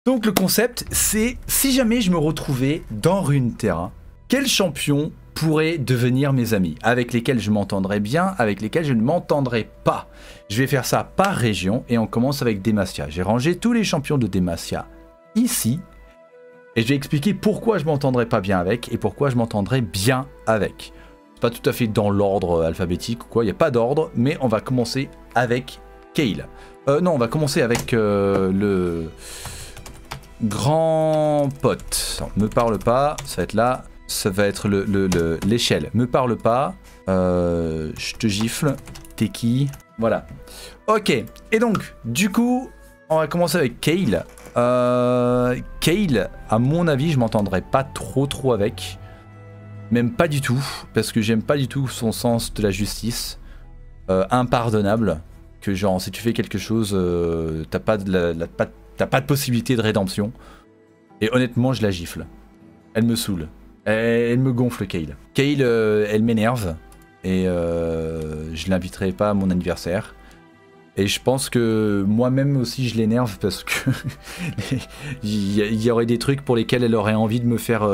Donc le concept, c'est si jamais je me retrouvais dans Runeterra, quels champions pourraient devenir mes amis, avec lesquels je m'entendrais bien, avec lesquels je ne m'entendrais pas. Je vais faire ça par région et on commence avec Demacia. J'ai rangé tous les champions de Demacia ici et je vais expliquer pourquoi je m'entendrais pas bien avec et pourquoi je m'entendrais bien avec. C'est pas tout à fait dans l'ordre alphabétique ou quoi, il n'y a pas d'ordre, mais on va commencer avec Kayle. Non, on va commencer avec le grand pote. Non, me parle pas, ça va être là. Ça va être l'échelle. Me parle pas. Je te gifle. T'es qui? Voilà. Ok. Et donc, du coup, on va commencer avec Kayle. Kayle, à mon avis, je m'entendrai pas trop avec. Même pas du tout. Parce que j'aime pas du tout son sens de la justice. Impardonnable. Que genre, si tu fais quelque chose, t'as pas de possibilité de rédemption. Et honnêtement, je la gifle. Elle me saoule. Elle me gonfle, Kayle. Kayle, elle m'énerve. Et je l'inviterai pas à mon anniversaire. Et je pense que moi-même aussi je l'énerve parce que il y aurait des trucs pour lesquels elle aurait envie de me faire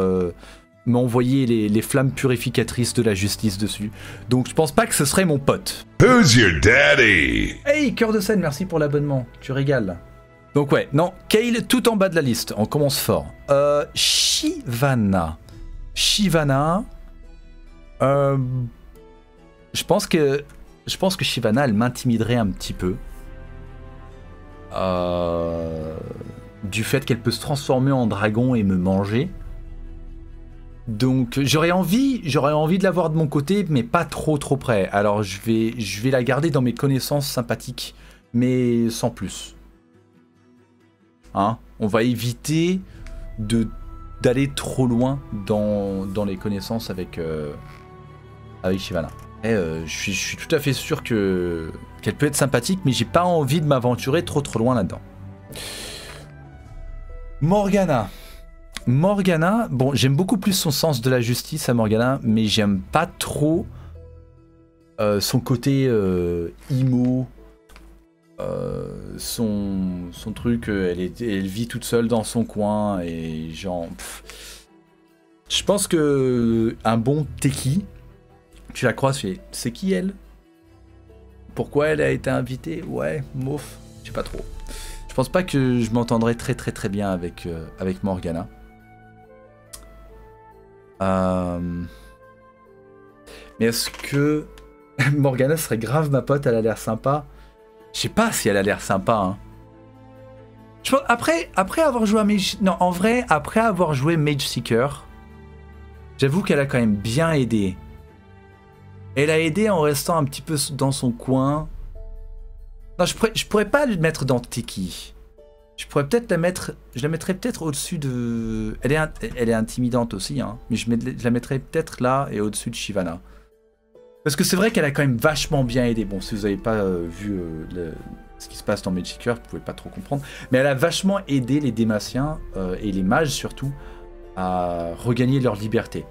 m'envoyer les flammes purificatrices de la justice dessus. Donc je pense pas que ce serait mon pote. Who's your daddy? Hey, cœur de scène, merci pour l'abonnement. Tu régales. Donc ouais, non, Kayle tout en bas de la liste. On commence fort. Shyvana. Shyvana, je pense que Shyvana, elle m'intimiderait un petit peu. Du fait qu'elle peut se transformer en dragon et me manger. Donc j'aurais envie de l'avoir de mon côté, mais pas trop près. Alors je vais la garder dans mes connaissances sympathiques, mais sans plus. Hein? On va éviter d'aller trop loin dans les connaissances avec Shyvana. Je suis tout à fait sûr qu'elle peut être sympathique, mais j'ai pas envie de m'aventurer trop loin là-dedans. Morgana, bon, j'aime beaucoup plus son sens de la justice à Morgana, mais j'aime pas trop son côté emo. Son truc, elle vit toute seule dans son coin et genre... Je pense que un bon Teki, tu la croises, c'est qui elle? Pourquoi elle a été invitée? Ouais, mouf, je sais pas trop. Je pense pas que je m'entendrais très bien avec Morgana. Mais est-ce que Morgana serait grave ma pote? Elle a l'air sympa. Je sais pas si elle a l'air sympa. Hein. Je pense, après avoir joué à Mage... Non, en vrai, après avoir joué Mage Seeker, j'avoue qu'elle a quand même bien aidé. Elle a aidé en restant un petit peu dans son coin. Non, je pourrais pas le mettre dans Teki. Je pourrais peut-être la mettre... Je la mettrais peut-être au-dessus de... Elle est intimidante aussi, hein. Mais je la mettrais peut-être là et au-dessus de Shyvana. Parce que c'est vrai qu'elle a quand même vachement bien aidé. Bon, si vous n'avez pas vu ce qui se passe dans Mage Seeker, vous pouvez pas trop comprendre. Mais elle a vachement aidé les Demaciens, et les mages surtout, à regagner leur liberté.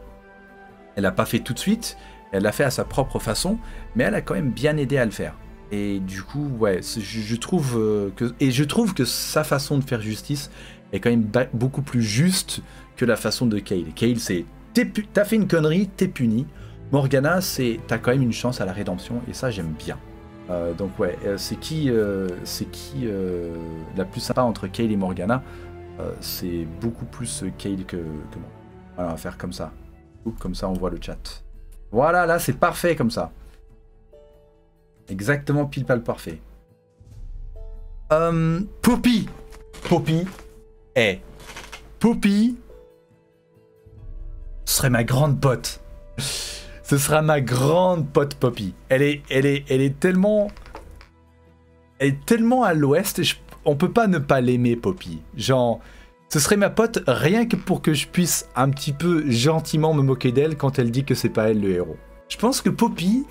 Elle l'a pas fait tout de suite, elle l'a fait à sa propre façon, mais elle a quand même bien aidé à le faire. Et du coup, ouais, je trouve que sa façon de faire justice est quand même beaucoup plus juste que la façon de Kayle. Kayle, c'est t'as fait une connerie, t'es puni. Morgana, t'as quand même une chance à la rédemption, et ça j'aime bien. Donc ouais, c'est qui la plus sympa entre Kayle et Morgana? C'est beaucoup plus Kayle que moi. Voilà, on va faire comme ça. Comme ça on voit le chat. Voilà, là c'est parfait comme ça. Exactement pile pas le parfait. Poppy. Poppy. Poppy serait ma grande pote. Ce sera ma grande pote Poppy. Elle est tellement à l'ouest, on peut pas ne pas l'aimer Poppy. Genre, ce serait ma pote rien que pour que je puisse un petit peu gentiment me moquer d'elle quand elle dit que c'est pas elle le héros. Je pense que Poppy,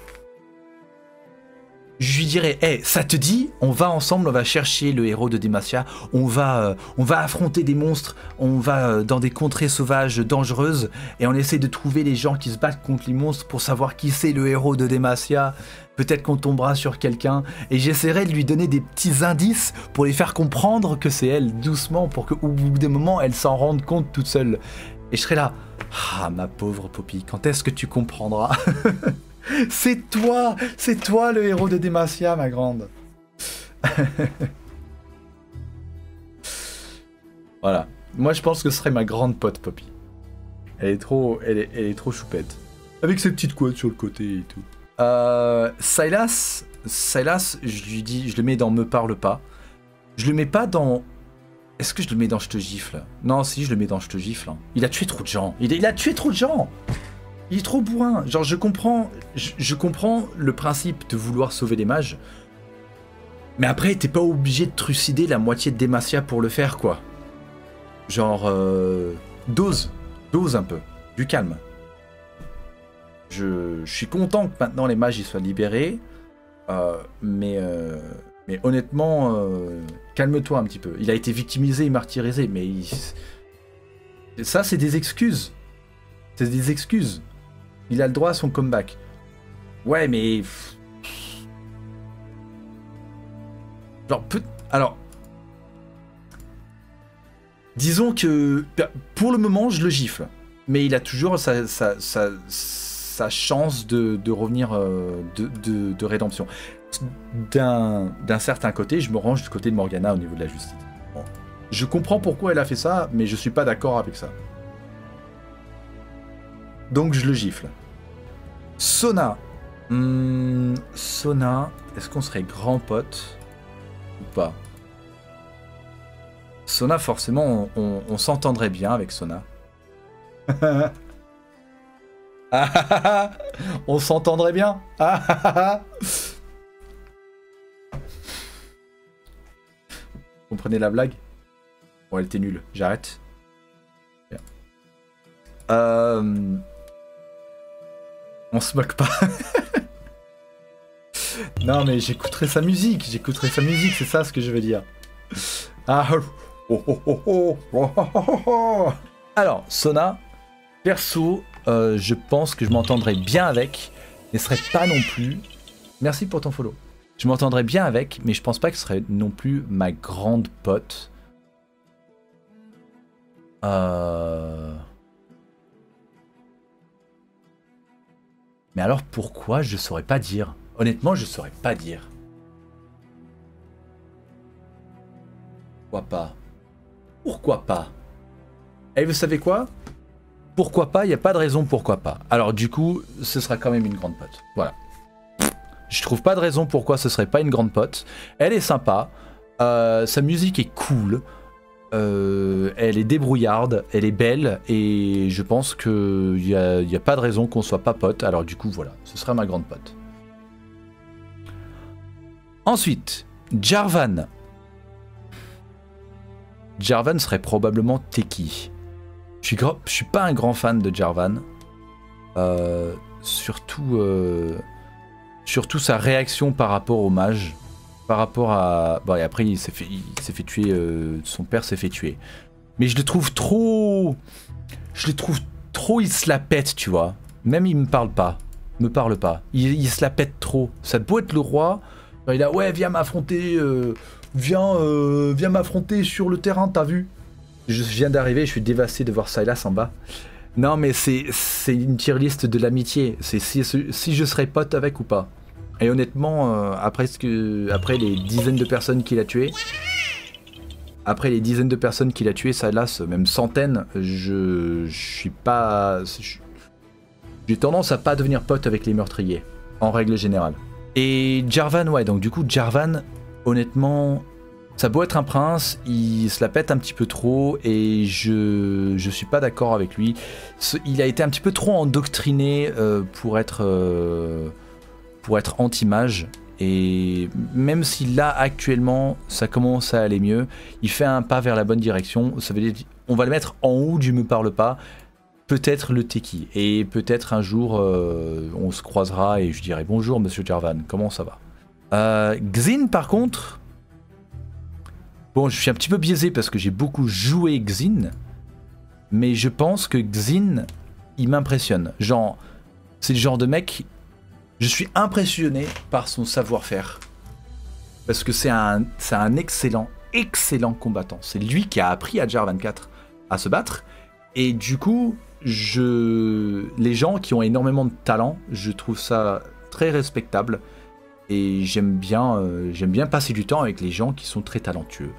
je lui dirais, hey, ça te dit, on va ensemble, on va chercher le héros de Demacia, on va affronter des monstres, on va dans des contrées sauvages dangereuses, et on essaie de trouver les gens qui se battent contre les monstres pour savoir qui c'est le héros de Demacia. Peut-être qu'on tombera sur quelqu'un, et j'essaierai de lui donner des petits indices pour lui faire comprendre que c'est elle, doucement, pour qu'au bout d'un moment, elle s'en rende compte toute seule. Et je serai là, ah ma pauvre Poppy, quand est-ce que tu comprendras? C'est toi le héros de Demacia, ma grande. Voilà. Moi, je pense que ce serait ma grande pote, Poppy. Elle est trop choupette. Avec ses petites couettes sur le côté et tout. Silas, je lui dis, je le mets dans Me parle pas. Je le mets pas dans... Est-ce que je le mets dans Je te gifle? Non, si, je le mets dans Je te gifle. Il a tué trop de gens. Il a tué trop de gens. Il est trop bourrin. Genre, je comprends le principe de vouloir sauver les mages. Mais après, t'es pas obligé de trucider la moitié de Demacia pour le faire, quoi. Genre, dose un peu. Du calme. Je suis content que maintenant les mages ils soient libérés. Mais honnêtement, calme-toi un petit peu. Il a été victimisé et martyrisé, mais ça, c'est des excuses. C'est des excuses. Il a le droit à son comeback. Ouais, mais... Genre, alors... Disons que... Pour le moment, je le gifle. Mais il a toujours sa chance de revenir de rédemption. D'un certain côté, je me range du côté de Morgana au niveau de la justice. Bon. Je comprends pourquoi elle a fait ça, mais je suis pas d'accord avec ça. Donc je le gifle. Sona. Sona, est-ce qu'on serait grand pote ou pas? Sona, forcément, on s'entendrait bien avec Sona. On s'entendrait bien. Vous comprenez la blague? Bon, elle était nulle. J'arrête. On se moque pas. Non, mais j'écouterai sa musique. C'est ça ce que je veux dire. Alors, Sona, perso, je pense que je m'entendrais bien avec, mais ce serait pas non plus... Merci pour ton follow. Je m'entendrais bien avec, mais je pense pas que ce serait non plus ma grande pote. Mais alors pourquoi? Je saurais pas dire. Honnêtement, je saurais pas dire. Pourquoi pas? Pourquoi pas? Et vous savez quoi? Pourquoi pas? Il n'y a pas de raison pourquoi pas. Alors du coup, ce sera quand même une grande pote. Voilà. Je trouve pas de raison pourquoi ce serait pas une grande pote. Elle est sympa. Sa musique est cool. Elle est débrouillarde. Elle est belle. Et je pense qu'il n'y a pas de raison qu'on soit pas pote. Alors du coup, voilà. Ce sera ma grande pote. Ensuite, Jarvan. Jarvan serait probablement Teki. Je suis pas un grand fan de Jarvan. Surtout sa réaction par rapport au mage. Par rapport à... Bon, et après, il s'est fait tuer... son père s'est fait tuer. Mais je le trouve trop... Il se la pète, tu vois. Même il me parle pas. Il se la pète trop. Ça doit être le roi. Il a... Ouais, viens m'affronter... Viens m'affronter sur le terrain, t'as vu? Je viens d'arriver, je suis dévasté de voir Silas en bas. Non, mais c'est une tier list de l'amitié. C'est si je serais pote avec ou pas. Et honnêtement, après les dizaines de personnes qu'il a tuées, Silas, même centaines, je suis pas... J'ai tendance à pas devenir pote avec les meurtriers, en règle générale. Et Jarvan, ouais, donc du coup, Jarvan, honnêtement... Ça a beau être un prince, il se la pète un petit peu trop et je suis pas d'accord avec lui. Il a été un petit peu trop endoctriné pour être anti-mage. Et même si là actuellement ça commence à aller mieux, il fait un pas vers la bonne direction. Ça veut dire on va le mettre en haut du Me parle pas. Peut-être le Teki. Et peut-être un jour on se croisera et je dirai bonjour monsieur Jarvan, comment ça va? Xin, par contre... Bon, je suis un petit peu biaisé parce que j'ai beaucoup joué Xin. Mais je pense que Xin, il m'impressionne. Genre, c'est le genre de mec... Je suis impressionné par son savoir-faire. Parce que c'est un excellent combattant. C'est lui qui a appris à Jar 24 à se battre. Et du coup, les gens qui ont énormément de talent, je trouve ça très respectable. Et j'aime bien passer du temps avec les gens qui sont très talentueux.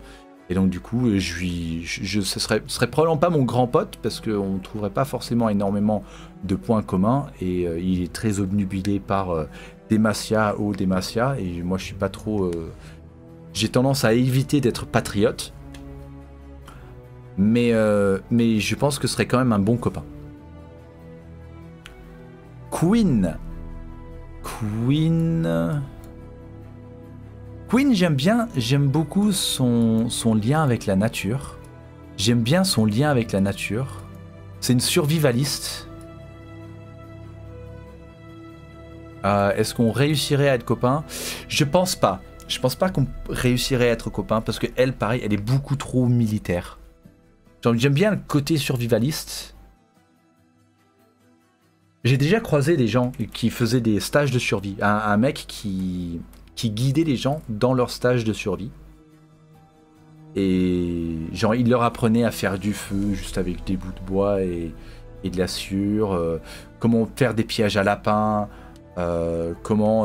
Et donc du coup, ce serait probablement pas mon grand pote, parce qu'on ne trouverait pas forcément énormément de points communs. Et il est très obnubilé par Demacia ou Demacia. Et moi, je suis pas trop... j'ai tendance à éviter d'être patriote. Mais je pense que ce serait quand même un bon copain. Queen, j'aime beaucoup son lien avec la nature. J'aime bien son lien avec la nature. C'est une survivaliste. Est-ce qu'on réussirait à être copains? Je pense pas. Je pense pas qu'on réussirait à être copains parce que elle, pareil, elle est beaucoup trop militaire. J'aime bien le côté survivaliste. J'ai déjà croisé des gens qui faisaient des stages de survie. Un mec qui guidait les gens dans leur stage de survie. Et genre, il leur apprenait à faire du feu juste avec des bouts de bois et de la sciure. Comment faire des pièges à lapins. Comment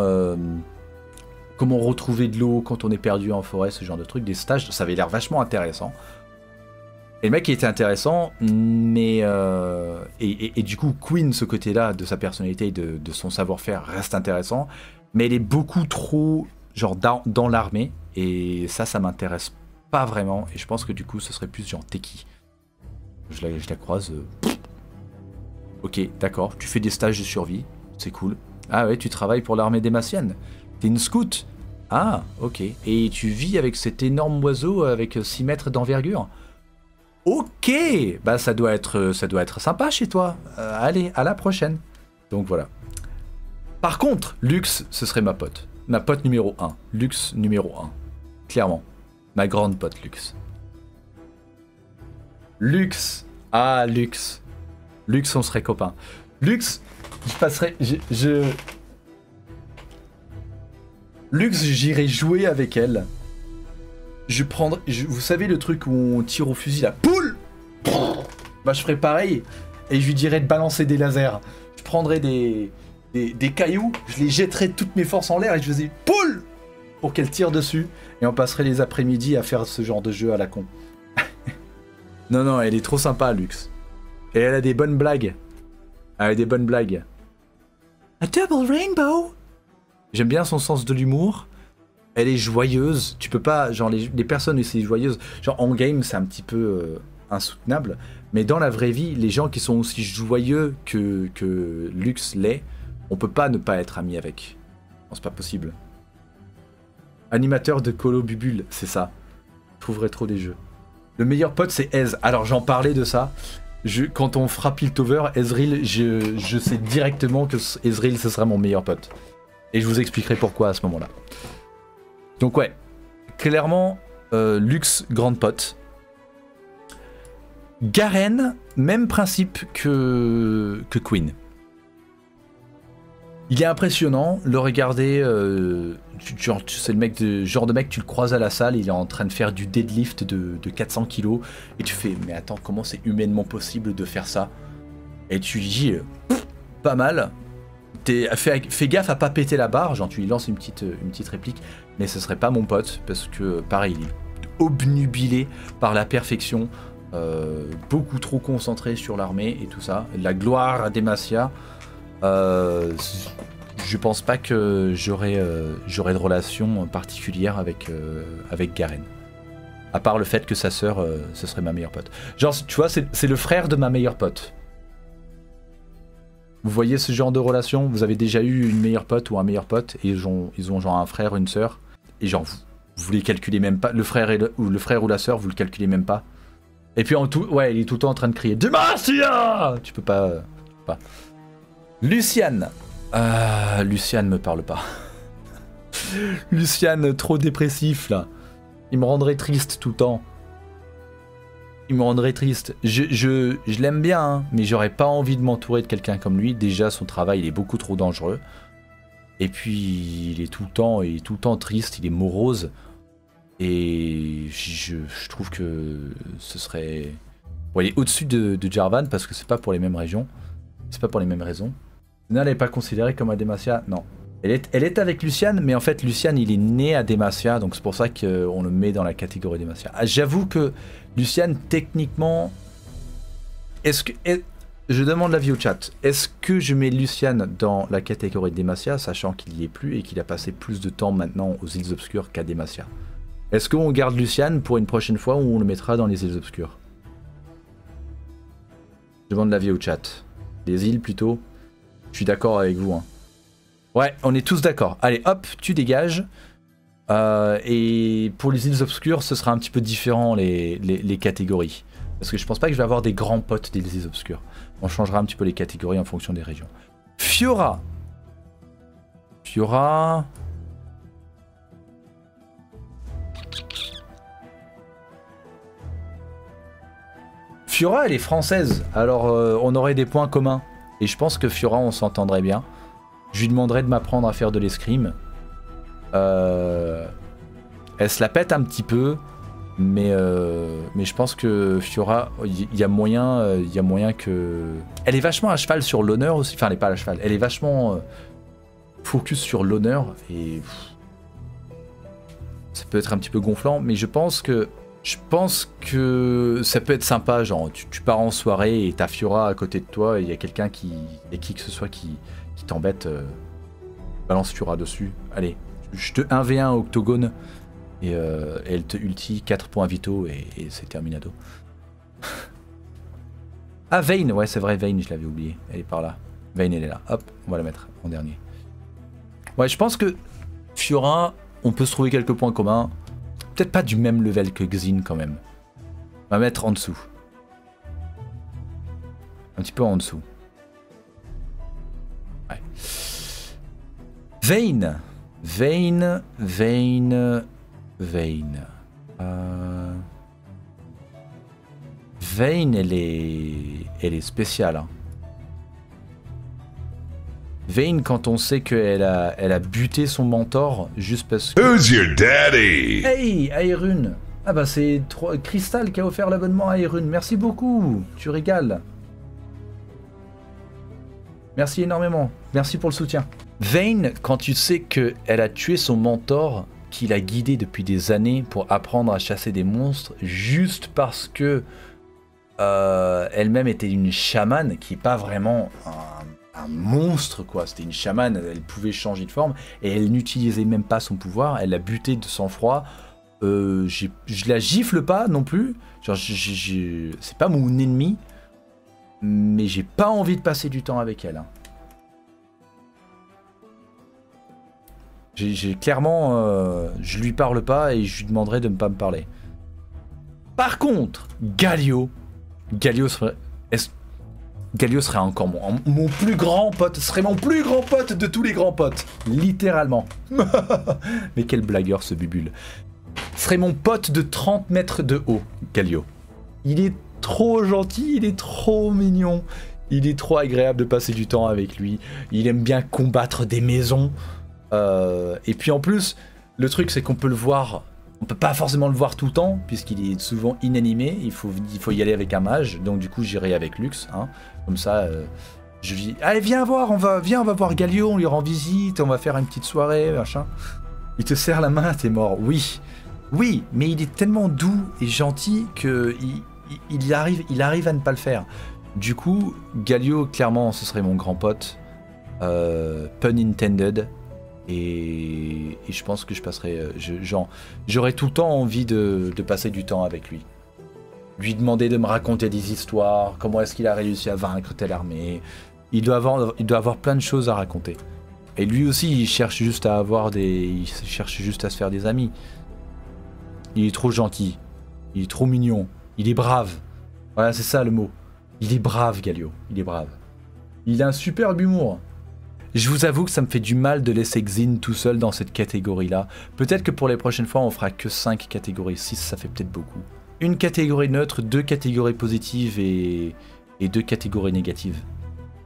retrouver de l'eau quand on est perdu en forêt, ce genre de trucs. Des stages, ça avait l'air vachement intéressant. Et le mec était intéressant, mais... Et du coup, Queen, ce côté-là de sa personnalité et de son savoir-faire reste intéressant, mais elle est beaucoup trop genre dans l'armée, et ça m'intéresse pas vraiment, et je pense que du coup, ce serait plus genre Teki. Je la croise... Ok, d'accord, tu fais des stages de survie, c'est cool. Ah ouais, tu travailles pour l'armée démacienne. T'es une scout. Ah, ok. Et tu vis avec cet énorme oiseau avec 6 mètres d'envergure. Ok, bah ça doit être sympa chez toi. Allez, à la prochaine. Donc voilà. Par contre, Lux, ce serait ma pote. Ma pote numéro 1. Lux numéro 1. Clairement. Ma grande pote Lux. Lux. Ah, Lux. Lux, on serait copains. Lux, je passerais... Lux, j'irais jouer avec elle. Vous savez le truc où on tire au fusil, la poule. Bah je ferais pareil. Et je lui dirais de balancer des lasers. Je prendrais des cailloux, je les jetterais de toutes mes forces en l'air et je faisais poule pour qu'elle tire dessus. Et on passerait les après-midi à faire ce genre de jeu à la con. Non, elle est trop sympa, Lux. Et elle a des bonnes blagues. Elle a des bonnes blagues. A double rainbow. J'aime bien son sens de l'humour. Elle est joyeuse. Tu peux pas... Genre, les personnes aussi joyeuses... Genre, en game, c'est un petit peu insoutenable. Mais dans la vraie vie, les gens qui sont aussi joyeux que Lux l'est, on peut pas ne pas être ami avec. Non, c'est pas possible. Animateur de Colo Bubule, c'est ça. Je trouverais trop des jeux. Le meilleur pote, c'est Ez. Alors, j'en parlais de ça. Quand on fera Piltover, Ezreal, je sais directement que Ezreal, ce sera mon meilleur pote. Et je vous expliquerai pourquoi à ce moment-là. Donc ouais, clairement, Lux, grande pote. Garen, même principe que Queen. Il est impressionnant, le regarder, c'est le mec genre de mec, tu le croises à la salle, il est en train de faire du deadlift de 400 kilos, et tu fais, mais attends, comment c'est humainement possible de faire ça? Et tu lui dis, pas mal, fais gaffe à pas péter la barre, genre tu lui lances une petite réplique, mais ce serait pas mon pote, parce que pareil, il est obnubilé par la perfection, beaucoup trop concentré sur l'armée et tout ça, la gloire à Demacia. Je pense pas que j'aurais de relation particulière avec Garen. À part le fait que sa sœur, ce serait ma meilleure pote. Genre, tu vois, c'est le frère de ma meilleure pote. Vous voyez ce genre de relation? Vous avez déjà eu une meilleure pote ou un meilleur pote, et ils ont genre un frère, une sœur, et genre vous les calculez même pas. Le frère ou la sœur, vous le calculez même pas. Et puis ouais, il est tout le temps en train de crier Demacia! Tu peux pas. Luciane. Luciane me parle pas. Lucian, trop dépressif, là. Il me rendrait triste tout le temps. Il me rendrait triste. Je l'aime bien, hein, mais j'aurais pas envie de m'entourer de quelqu'un comme lui. Déjà, son travail, il est beaucoup trop dangereux. Et puis, il est tout le temps triste, il est morose. Et je trouve que ce serait... Bon, il est au-dessus de Jarvan parce que c'est pas pour les mêmes régions. C'est pas pour les mêmes raisons. Elle n'est pas considérée comme Demacia, non. Elle est avec Lucian, mais en fait, Lucian, il est né à Demacia, donc c'est pour ça qu'on le met dans la catégorie Demacia. Ah, j'avoue que Lucian, techniquement... Je demande l'avis au chat. Est-ce que je mets Lucian dans la catégorie Demacia, sachant qu'il y est plus et qu'il a passé plus de temps maintenant aux îles obscures qu'à Demacia? Est-ce qu'on garde Lucian pour une prochaine fois ou on le mettra dans les îles obscures? Je demande l'avis au chat. Les îles plutôt. Je suis d'accord avec vous. Hein. Ouais, on est tous d'accord. Allez, hop, tu dégages. Et pour les îles obscures, ce sera un petit peu différent les catégories. Parce que je pense pas que je vais avoir des grands potes des îles obscures. On changera un petit peu les catégories en fonction des régions. Fiora. Fiora... Fiora, elle est française, alors on aurait des points communs. Et je pense que Fiora, on s'entendrait bien. Je lui demanderais de m'apprendre à faire de l'escrime. Elle se la pète un petit peu, mais je pense que Fiora, il y a moyen que... Elle est vachement à cheval sur l'honneur aussi. Enfin, elle n'est pas à cheval. Elle est vachement focus sur l'honneur. Et ça peut être un petit peu gonflant, mais je pense que ça peut être sympa, genre tu pars en soirée et t'as Fiora à côté de toi et il y a quelqu'un qui que ce soit qui t'embête, balance Fiora dessus. Allez, je te 1v1 octogone et elle te ulti 4 points vitaux et c'est terminado. Ah, Vayne, ouais c'est vrai, Vayne, je l'avais oublié, elle est par là. Vayne, elle est là, hop, on va la mettre en dernier. Ouais, je pense que Fiora, on peut se trouver quelques points communs. Peut-être pas du même level que Xin quand même. On va mettre en dessous. Un petit peu en dessous. Ouais. Vayne. Vayne. Vayne. Vayne. Vayne, elle est spéciale. Hein. Vayne, quand on sait qu'elle a buté son mentor juste parce que... Who's your daddy? Hey, Aerune. Ah bah c'est Crystal qui a offert l'abonnement à Aerune. Merci beaucoup, tu régales. Merci énormément, merci pour le soutien. Vayne, quand tu sais qu'elle a tué son mentor, qui l'a guidé depuis des années pour apprendre à chasser des monstres, juste parce que elle-même était une chamane, qui n'est pas vraiment un monstre quoi, c'était une chamane, elle pouvait changer de forme et elle n'utilisait même pas son pouvoir, elle l'a buté de sang-froid. Je la gifle pas non plus, genre c'est pas mon ennemi, mais j'ai pas envie de passer du temps avec elle. Hein. J'ai clairement, je lui parle pas et je lui demanderai de ne pas me parler. Par contre, Galio serait encore mon plus grand pote, serait mon plus grand pote de tous les grands potes, littéralement. Mais quel blagueur ce Bubule. Serait mon pote de 30 mètres de haut, Galio. Il est trop gentil, il est trop mignon, il est trop agréable de passer du temps avec lui, il aime bien combattre des maisons. Et puis en plus, le truc c'est qu'on peut le voir, on peut pas forcément le voir tout le temps, puisqu'il est souvent inanimé, il faut y aller avec un mage, donc du coup j'irai avec Lux, hein. Comme ça, je dis, allez viens voir, on va voir Galio, on lui rend visite, on va faire une petite soirée, machin. Il te serre la main, t'es mort, oui, mais il est tellement doux et gentil que il arrive à ne pas le faire. Du coup, Galio, clairement, ce serait mon grand pote, pun intended. Et je pense que je passerai, j'aurais tout le temps envie de passer du temps avec lui. Lui demander de me raconter des histoires, comment est-ce qu'il a réussi à vaincre telle armée. Il doit avoir plein de choses à raconter. Et lui aussi, il cherche juste à se faire des amis. Il est trop gentil, il est trop mignon, il est brave. Voilà, c'est ça le mot. Il est brave, Galio, il est brave. Il a un superbe humour. Je vous avoue que ça me fait du mal de laisser Xin tout seul dans cette catégorie-là. Peut-être que pour les prochaines fois, on fera que 5 catégories. 6, ça fait peut-être beaucoup. Une catégorie neutre, 2 catégories positives et 2 catégories négatives.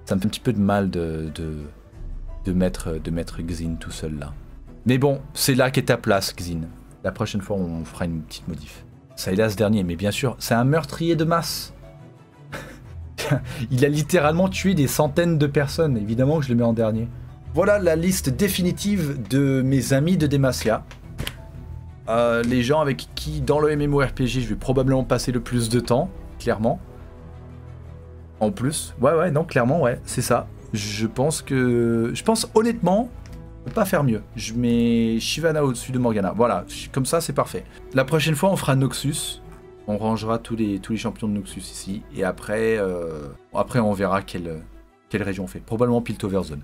Ça me fait un petit peu de mal de mettre Xin tout seul là. Mais bon, c'est là qu'est ta place, Xin. La prochaine fois, on fera une petite modif. Sylas dernier, mais bien sûr, c'est un meurtrier de masse. Il a littéralement tué des centaines de personnes. Évidemment que je le mets en dernier. Voilà la liste définitive de mes amis de Demacia. Les gens avec qui, dans le MMORPG, je vais probablement passer le plus de temps, clairement. En plus, ouais, non, clairement, ouais, c'est ça. Je pense honnêtement, je peux pas faire mieux. Je mets Shyvana au-dessus de Morgana. Voilà, comme ça, c'est parfait. La prochaine fois, on fera Noxus. On rangera tous les champions de Noxus ici. Et après, on verra quelle région on fait. Probablement Piltover Zone.